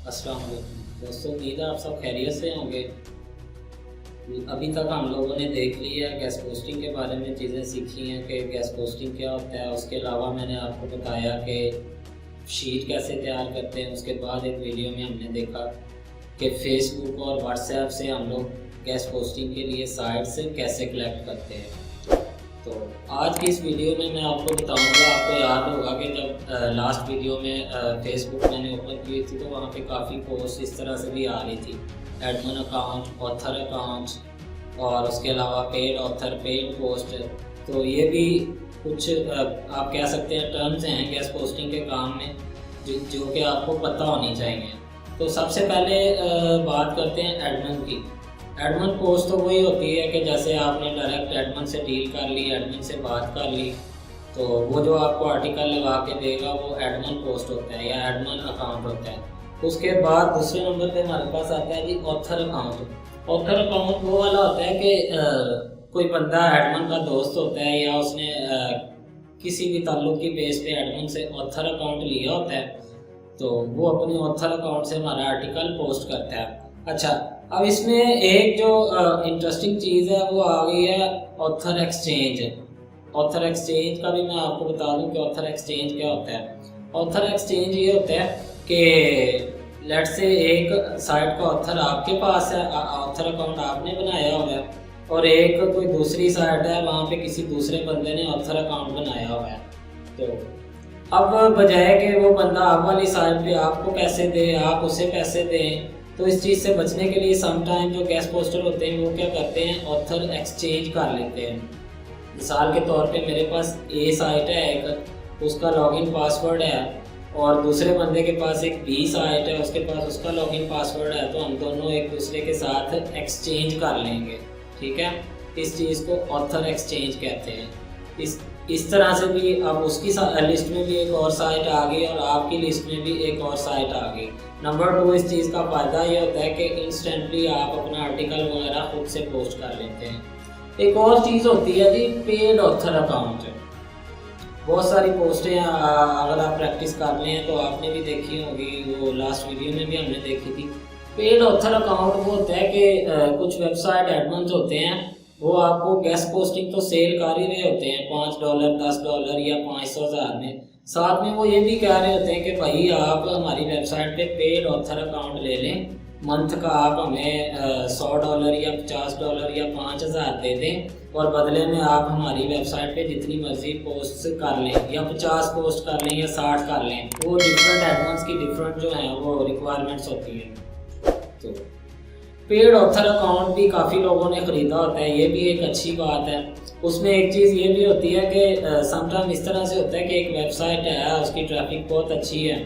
अस्सलाम वालेकुम दोस्तों, उम्मीद है आप सब खैरियत से होंगे। अभी तक हम लोगों ने देख लिया है गेस्ट पोस्टिंग के बारे में, चीज़ें सीखी हैं कि गेस्ट पोस्टिंग क्या होता है। उसके अलावा मैंने आपको बताया कि शीट कैसे तैयार करते हैं। उसके बाद एक वीडियो में हमने देखा कि फेसबुक और व्हाट्सएप से हम लोग गेस्ट पोस्टिंग के लिए साइट्स कैसे कलेक्ट करते हैं। तो आज की इस वीडियो में मैं आपको बताऊंगा। आपको याद होगा कि जब लास्ट वीडियो में फेसबुक मैंने ओपन की थी तो वहाँ पे काफ़ी पोस्ट इस तरह से भी आ रही थी, एडमिन अकाउंट, ऑथर अकाउंट और उसके अलावा पेड ऑथर, पेड पोस्ट। तो ये भी कुछ आप कह सकते हैं टर्म्स हैं गेस्ट पोस्टिंग के काम में जो कि आपको पता होनी चाहिए। तो सबसे पहले बात करते हैं एडमिन की। एडमिन पोस्ट तो वही होती है कि जैसे आपने डायरेक्ट एडमिन से डील कर ली, एडमिन से बात कर ली, तो वो जो आपको आर्टिकल लगा के देगा वो एडमिन पोस्ट होता है या एडमिन अकाउंट होता है। उसके बाद दूसरे नंबर पे हमारे पास आता है जी ऑथर अकाउंट। ऑथर अकाउंट वो वाला होता है कि कोई बंदा एडमिन का दोस्त होता है या उसने किसी भी ताल्लुक की बेस पे एडमिन से ऑथर अकाउंट लिया होता है, तो वो अपने ऑथर अकाउंट से हमारा आर्टिकल पोस्ट करता है। अच्छा, अब इसमें एक जो इंटरेस्टिंग चीज़ है वो आ गई है ऑथर एक्सचेंज। ऑथर एक्सचेंज का भी मैं आपको बता दूं कि ऑथर एक्सचेंज क्या होता है। ऑथर एक्सचेंज ये होता है कि लेट से एक साइट का ऑथर आपके पास है, ऑथर अकाउंट आपने बनाया हुआ है, और एक कोई दूसरी साइट है वहाँ पे किसी दूसरे बंदे ने ऑथर अकाउंट बनाया हुआ है। तो अब बजाय कि वो बंदा आप वाली साइट पे आपको पैसे दे, आप उसे पैसे दें, तो इस चीज़ से बचने के लिए समटाइम जो गेस्ट पोस्टर होते हैं वो क्या करते हैं, ऑथर एक्सचेंज कर लेते हैं। मिसाल के तौर पे मेरे पास ए साइट है एक, उसका लॉगिन पासवर्ड है, और दूसरे बंदे के पास एक बी साइट है, उसके पास उसका लॉगिन पासवर्ड है, तो हम दोनों एक दूसरे के साथ एक्सचेंज कर लेंगे। ठीक है, इस चीज़ को ऑथर एक्सचेंज कहते हैं। इस तरह से भी अब उसकी लिस्ट में भी एक और साइट आ गई और आपकी लिस्ट में भी एक और साइट आ गई। नंबर 2, इस चीज़ का फ़ायदा ये होता है कि इंस्टेंटली आप अपना आर्टिकल वगैरह खुद से पोस्ट कर लेते हैं। एक और चीज़ होती है जी पेड ऑथर अकाउंट। बहुत सारी पोस्टें अगर आप प्रैक्टिस कर लें तो आपने भी देखी होगी, वो लास्ट वीडियो में भी हमने देखी थी। पेड ऑथर अकाउंट वो होता है कि कुछ वेबसाइट एडमिन्स होते हैं, वो आपको गेस्ट पोस्टिंग तो सेल कर ही रहे होते हैं $5, $10 या 500,000 में। साथ में वो ये भी कह रहे होते हैं कि भाई आप हमारी वेबसाइट पे पेड ऑथर अकाउंट ले लें, मंथ का आप हमें $100 या $50 या 5,000 दे दें, और बदले में आप हमारी वेबसाइट पे जितनी मर्जी पोस्ट कर लें, या 50 पोस्ट कर लें या 60 कर लें। वो डिफरेंट एडमिन्स की डिफरेंट जो हैं वो रिक्वायरमेंट्स होती हैं। तो पेड ऑथर अकाउंट भी काफ़ी लोगों ने ख़रीदा होता है, ये भी एक अच्छी बात है। उसमें एक चीज़ ये भी होती है कि समटाइम इस तरह से होता है कि एक वेबसाइट है, उसकी ट्रैफिक बहुत अच्छी है,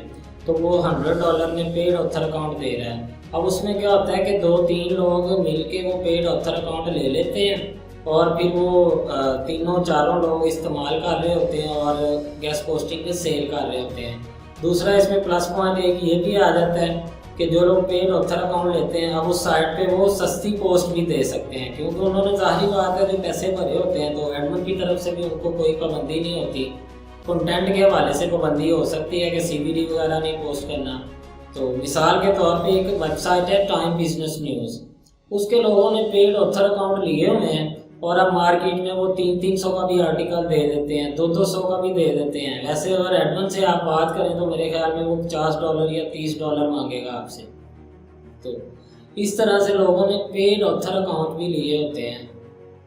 तो वो $100 में पेड ऑथर अकाउंट दे रहा है। अब उसमें क्या होता है कि 2-3 लोग मिलके वो पेड ऑथर अकाउंट ले लेते हैं, और फिर वो तीनों चारों लोग इस्तेमाल कर रहे होते हैं और गेस्ट पोस्टिंग पे सेल कर रहे होते हैं। दूसरा इसमें प्लस पॉइंट एक ये भी आ जाता है कि जो लोग पेड ऑथर अकाउंट लेते हैं, अब उस साइट पे वो सस्ती पोस्ट भी दे सकते हैं, क्योंकि उन्होंने ज़ाहिर बात है जो पैसे भरे होते हैं, तो एडमिन की तरफ से भी उनको कोई पाबंदी नहीं होती। कंटेंट के हवाले से पाबंदी हो सकती है कि CBD वगैरह नहीं पोस्ट करना। तो मिसाल के तौर पे एक वेबसाइट है टाइम बिजनेस न्यूज़, उसके लोगों ने पेड ऑथर अकाउंट लिए हुए हैं, और अब मार्केट में वो 300-300 का भी आर्टिकल दे देते हैं, 200-200 का भी दे देते हैं। वैसे अगर एडमिन से आप बात करें तो मेरे ख्याल में वो $50 या $30 मांगेगा आपसे। तो इस तरह से लोगों ने पेड ऑथर अकाउंट भी लिए होते हैं,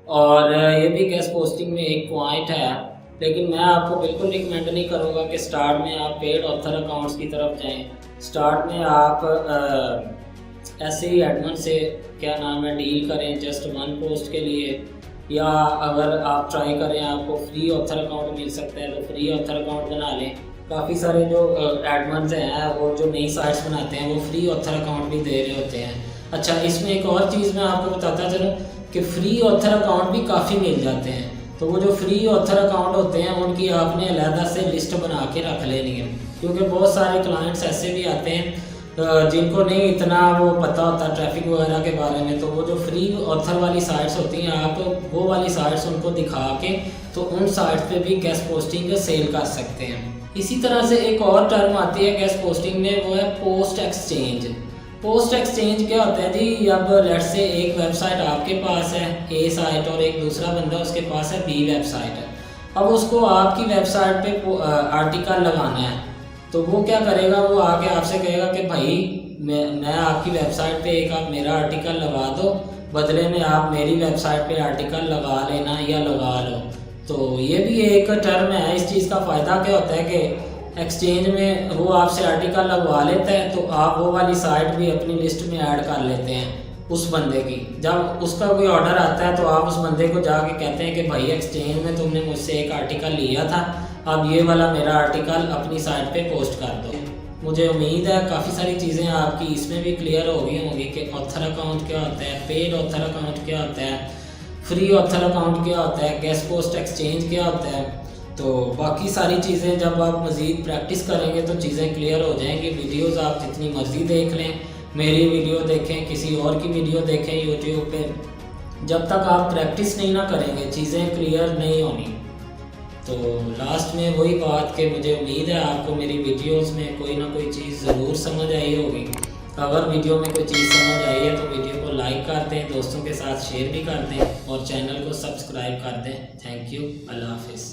और ये भी गेस्ट पोस्टिंग में एक पॉइंट है। लेकिन मैं आपको बिल्कुल रिकमेंड नहीं करूँगा कि स्टार्ट में आप पेड ऑथर अकाउंट्स की तरफ जाएँ। स्टार्ट में आप ऐसे ही एडमिन से क्या नाम है डील करें जस्ट 1 पोस्ट के लिए, या अगर आप ट्राई करें आपको फ्री ऑथर अकाउंट मिल सकता है तो फ्री ऑथर अकाउंट बना लें। काफ़ी सारे जो एडमिन्स हैं वो जो नई साइट्स बनाते हैं वो फ्री ऑथर अकाउंट भी दे रहे होते हैं। अच्छा, इसमें एक और चीज़ मैं आपको बताता चलूँ कि फ्री ऑथर अकाउंट भी काफ़ी मिल जाते हैं। तो वो जो फ्री ऑथर अकाउंट होते हैं उनकी आपने अलहदा से लिस्ट बना के रख लेनी है, क्योंकि बहुत सारे क्लाइंट्स ऐसे भी आते हैं जिनको नहीं इतना वो पता होता ट्रैफिक वगैरह के बारे में। तो वो जो फ्री ऑथर वाली साइट्स होती हैं, आप वो वाली साइट्स उनको दिखा के तो उन साइट्स पे भी गेस्ट पोस्टिंग सेल कर सकते हैं। इसी तरह से एक और टर्म आती है गेस्ट पोस्टिंग में, वो है पोस्ट एक्सचेंज। पोस्ट एक्सचेंज क्या होता है जी, अब लेट से एक वेबसाइट आपके पास है ए साइट और एक दूसरा बंदा उसके पास है बी वेबसाइट है। अब उसको आपकी वेबसाइट पे आर्टिकल लगाना है, तो वो क्या करेगा, वो आके आपसे कहेगा कि भाई मैं आपकी वेबसाइट पे एक आप मेरा आर्टिकल लगा दो, बदले में आप मेरी वेबसाइट पे आर्टिकल लगा लेना या लगा लो। तो ये भी एक टर्म है। इस चीज़ का फ़ायदा क्या होता है कि एक्सचेंज में वो आपसे आर्टिकल लगवा लेता है, तो आप वो वाली साइट भी अपनी लिस्ट में ऐड कर लेते हैं उस बंदे की। जब उसका कोई ऑर्डर आता है तो आप उस बंदे को जाके कहते हैं कि भाई एक्सचेंज में तुमने मुझसे एक आर्टिकल लिया था, अब ये वाला मेरा आर्टिकल अपनी साइट पे पोस्ट कर दो। मुझे उम्मीद है काफ़ी सारी चीज़ें आपकी इसमें भी क्लियर हो गई होंगी कि ऑथर अकाउंट क्या होता है, पेड ऑथर अकाउंट क्या होता है, फ्री ऑथर अकाउंट क्या होता है, गेस्ट पोस्ट एक्सचेंज क्या होता है। तो बाकी सारी चीज़ें जब आप मज़ीद प्रैक्टिस करेंगे तो चीज़ें क्लियर हो जाएंगी। वीडियोज़ आप जितनी मर्ज़ी देख लें, मेरी वीडियो देखें, किसी और की वीडियो देखें यूट्यूब पे, जब तक आप प्रैक्टिस नहीं ना करेंगे चीज़ें क्लियर नहीं होनी। तो लास्ट में वही बात कि मुझे उम्मीद है आपको मेरी वीडियोस में कोई ना कोई चीज़ ज़रूर समझ आई होगी। अगर वीडियो में कोई चीज़ समझ आई है तो वीडियो को लाइक कर दें, दोस्तों के साथ शेयर भी कर दें और चैनल को सब्सक्राइब कर दें। थैंक यू, अल्लाह हाफिज़।